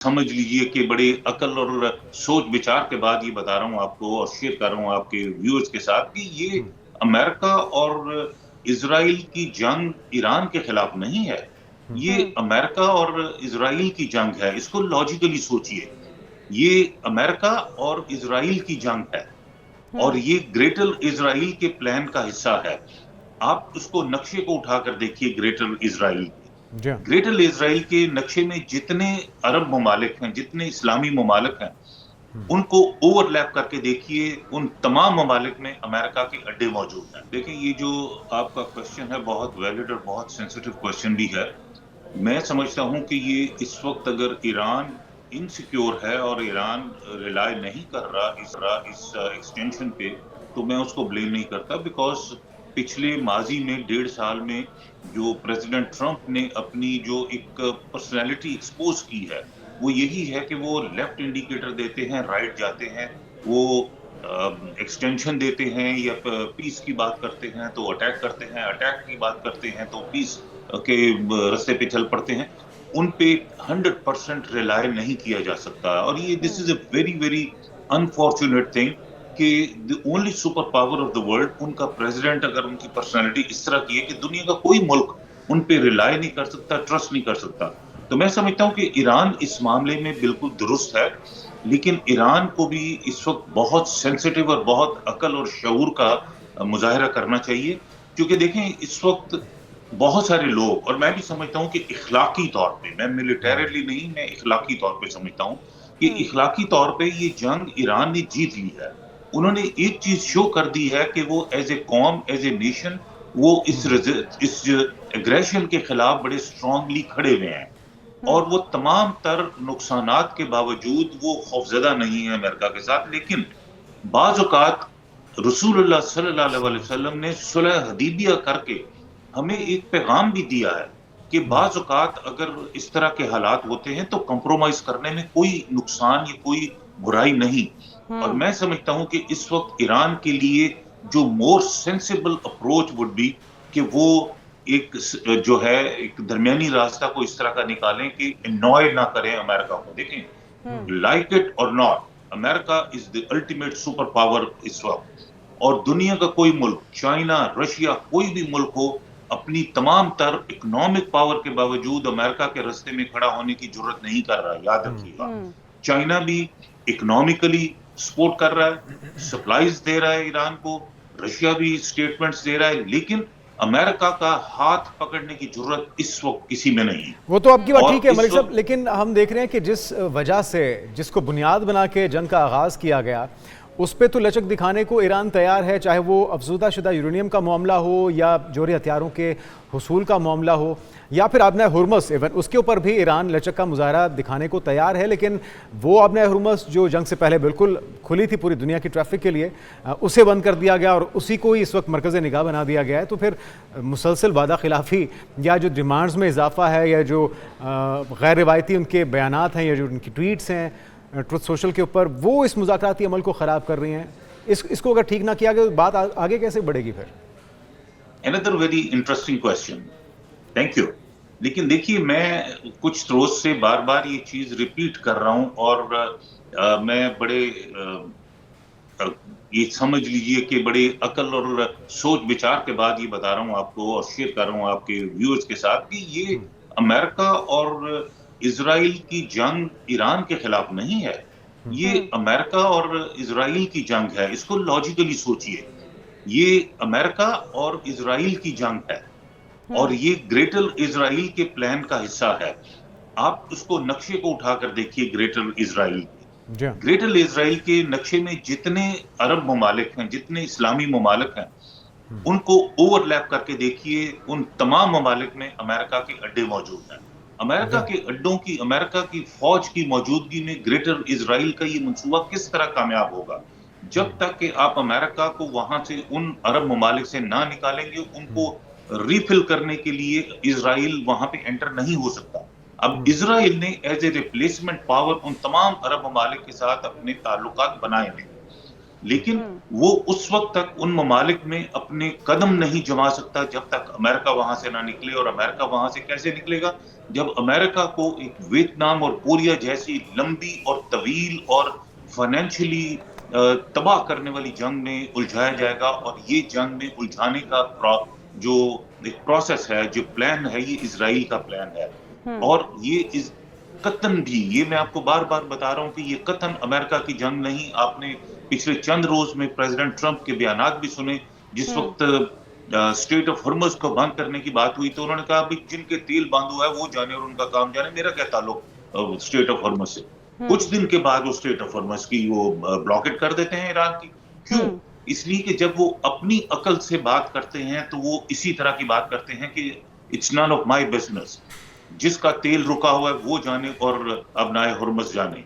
समझ लीजिए कि बड़े अकल और सोच विचार के बाद ये बता रहा हूँ आपको और शेयर कर रहा हूँ आपके व्यूअर्स के साथ कि ये अमेरिका और इजराइल की जंग ईरान के खिलाफ नहीं है। ये अमेरिका और इजराइल की जंग है। इसको लॉजिकली सोचिए, ये अमेरिका और इजराइल की जंग है और ये ग्रेटर इजराइल के प्लान का हिस्सा है। आप उसको नक्शे को उठाकर देखिए, ग्रेटर इजराइल जी ग्रेटर इजराइल के नक्शे में जितने अरब ममालिक हैं, जितने इस्लामी ममालिक हैं, उनको ओवरलैप करके देखिए। उन तमाम ममालिक में अमेरिका के अड्डे मौजूद हैं। देखिए, ये जो आपका क्वेश्चन है बहुत वैलिड और बहुत सेंसिटिव क्वेश्चन भी है। मैं समझता हूं कि ये इस वक्त अगर ईरान इनसिक्योर है और ईरान रिलाय नहीं कर रहा इस एक्सटेंशन पे, तो मैं उसको ब्लेम नहीं करता। बिकॉज पिछले माजी में 1.5 साल में जो प्रेसिडेंट ट्रंप ने अपनी जो एक पर्सनैलिटी एक्सपोज की है, वो यही है कि वो लेफ्ट इंडिकेटर देते हैं, राइट जाते हैं, वो एक्सटेंशन देते हैं या पीस की बात करते हैं तो अटैक करते हैं, अटैक की बात करते हैं तो पीस के रास्ते पे चल पड़ते हैं। उन पे 100% रिलाय नहीं किया जा सकता। और ये this is a very very unfortunate thing कि the only super power of the world, उनका प्रेसिडेंट अगर उनकी पर्सनालिटी इस तरह की है कि दुनिया का कोई मुल्क उन पे रिलाय नहीं कर सकता, ट्रस्ट नहीं कर सकता। तो मैं समझता हूं कि ईरान इस मामले में बिल्कुल दुरुस्त है, लेकिन ईरान को भी इस वक्त बहुत सेंसिटिव और बहुत अकल और शऊर का मुजाहरा करना चाहिए। क्योंकि देखें, इस वक्त बहुत सारे लोग, और मैं भी समझता हूं कि इखलाकी तौर पे, मैं मिलिटरीली नहीं, मैं इखलाकी तौर पे समझता हूं कि इखलाकी तौर पे ये जंग ईरान ने जीत ली है। उन्होंने एक चीज शो कर दी है कि वो एज ए कॉम, एज ए नेशन, वो इस एग्रेशन के खिलाफ बड़े स्ट्रांगली खड़े हुए हैं। और वो तमाम तर नुकसानात के बावजूद वो खौफजदा नहीं है अमेरिका के साथ। लेकिन बाज़ औक़ात रसूलुल्लाह सल्लल्लाहु अलैहि वसल्लम ने सुलह हदीबिया करके हमें एक पैगाम भी दिया है कि बाज़ औक़ात अगर इस तरह के हालात होते हैं तो कंप्रोमाइज करने में कोई नुकसान या कोई बुराई नहीं। और मैं समझता हूं कि इस वक्त ईरान के लिए जो मोर सेंसिबल अप्रोच वुड बी कि वो एक जो है एक दरमियानी रास्ता को इस तरह का निकालें कि इनॉय ना करें अमेरिका को। देखें, लाइक इट और not, America is the ultimate super power इस वक्त। और दुनिया का कोई मुल्क, चाइना, रशिया, कोई भी मुल्क हो, अपनी तमाम तर इकोनॉमिक पावर के बावजूद अमेरिका के रास्ते में खड़ा होने की जरूरत नहीं कर रहा। याद रखिएगा, चाइना भी इकोनॉमिकली सपोर्ट कर रहा है, सप्लाईज दे रहा है ईरान को, रशिया भी स्टेटमेंट्स दे रहा है, लेकिन अमेरिका का हाथ पकड़ने की जरूरत इस वक्त किसी में नहीं है। वो तो आपकी बात और ठीक है इस मलिक साहब, वक्त लेकिन हम देख रहे हैं कि जिस वजह से, जिसको बुनियाद बना के जंग का आगाज़ किया गया, उस पर तो लचक दिखाने को ईरान तैयार है, चाहे वो अफजूदा शुदा यूरेनियम का मामला हो या जोहरी हथियारों के हुसूल का मामला हो या फिर आबना हुर्मुज़, इवन उसके ऊपर भी ईरान लचक का मुजाहरा दिखाने को तैयार है। लेकिन वो आबना हुर्मुज़ जो जंग से पहले बिल्कुल खुली थी पूरी दुनिया की ट्रैफिक के लिए, उसे बंद कर दिया गया और उसी को ही इस वक्त मरकज़ निगाह बना दिया गया है। तो फिर मुसलसल वादा खिलाफ़ी या जो डिमांड्स में इजाफा है या जो गैर रिवायती उनके बयानात हैं या जो उनकी ट्वीट्स हैं ट्रुथ सोशल के ऊपर, वो इस मुज़ाकराती अमल को ख़राब कर रही हैं। इसको अगर ठीक ना किया गया तो बात आगे कैसे बढ़ेगी फिर? Another very interesting question. Thank you. लेकिन देखिए, मैं कुछ रोज से बार बार ये चीज रिपीट कर रहा हूं और मैं बड़े ये समझ लीजिए कि बड़े अकल और सोच विचार के बाद ये बता रहा हूं आपको और शेयर कर रहा हूं आपके व्यूअर्स के साथ कि ये अमेरिका और इजराइल की जंग ईरान के खिलाफ नहीं है। ये अमेरिका और इजराइल की जंग है। इसको लॉजिकली सोचिए, ये अमेरिका और इजराइल की जंग है और ये ग्रेटर इजराइल के प्लान का हिस्सा है। आप उसको नक्शे को उठाकर देखिए, ग्रेटर इजराइल ग्रेटर इजराइल के नक्शे में जितने अरब ममालिक हैं, जितने इस्लामी ममालिक हैं, उनको ओवरलैप करके देखिए। उन तमाम ममालिक में अमेरिका के अड्डे मौजूद हैं। अमेरिका के अड्डों की, अमेरिका की फौज की मौजूदगी में ग्रेटर इजराइल का ये मंसूबा किस तरह कामयाब होगा? जब तक कि आप अमेरिका को वहां से, उन अरब ममालिक से ना निकालेंगे, उनको रिफिल करने के लिए इजराइल वहां पे एंटर नहीं हो सकता। अब इजराइल ने एज ए रिप्लेसमेंट पावर उन तमाम अरब ममालिक के साथ अपने ताल्लुकात बनाए हैं। لیکن وہ اس وقت تک ان ممالک میں اپنے قدم نہیں جما سکتا جب تک امریکہ وہاں سے نہ نکلے. اور امریکہ وہاں سے کیسے نکلے گا؟ جب امریکہ کو ایک ویتنام اور کوریا جیسی لمبی اور طویل اور فائنینشلی تباہ کرنے والی جنگ میں الجھایا جائے گا. اور یہ جنگ میں الجھانے کا جو ایک پروسیس ہے، جو پلان ہے، یہ اسرائیل کا پلان ہے. اور یہ قطن بھی، یہ میں آپ کو بار بار بتا رہا ہوں کہ یہ قطن امریکہ کی جنگ نہیں. آپ نے پچھلے چند روز میں پریزیڈنٹ ٹرمپ کے بیانات بھی سنے. جس وقت اسٹریٹ آف ہرمز کو بند کرنے کی بات ہوئی تو انہوں نے کہا بھی جن کے تیل بند ہوا ہے وہ جانے اور ان کا کام جانے، میرا کیا تعلق اسٹریٹ آف ہرمز سے. کچھ دن کے بعد وہ اسٹریٹ آف ہرمز کی وہ بلاکٹ کر دیتے ہیں ایران کی. کیوں؟ اس لیے کہ جب وہ اپنی عقل سے بات کرتے ہیں تو وہ اسی طرح کی بات کرتے ہیں کہ it's none of my business, جس کا تیل رکا ہوا ہے وہ جانے اور ابنائے ہرمز جانے.